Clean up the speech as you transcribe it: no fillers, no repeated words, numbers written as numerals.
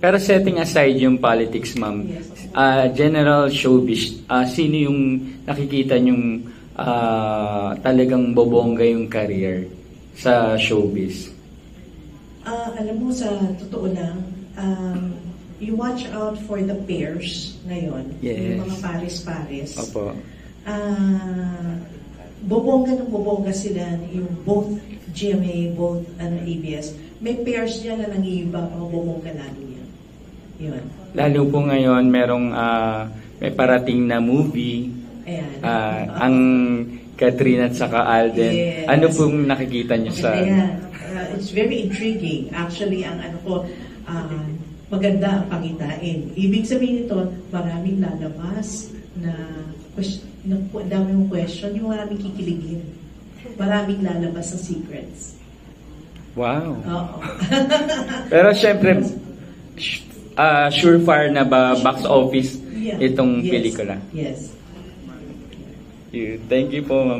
Pero setting aside yung politics, ma'am, general showbiz, sino yung nakikita nyong talagang bobongga yung career sa showbiz? Alam mo, sa totoo lang, you watch out for the pairs ngayon. Yes. Yung mga pares-pares. Opo. Bobongga sila, yung both GMA, both ABS. May pairs dyan na nangiiba, mga bobongga lalo yan. Yun. Lalo po ngayon, merong may parating na movie. Ayan. Ang Katrina at saka Alden. Yes. Ano pong nakikita nyo sa... Ayan. It's very intriguing. Actually, ang maganda ang pangitain. Ibig sabihin nito, maraming lalabas na daming question, yung maraming kikiligin. Maraming lalabas sa secrets. Wow. Oo. Pero syempre, surefire na ba box office itong pelikula? Yes. Thank you po, ma'am.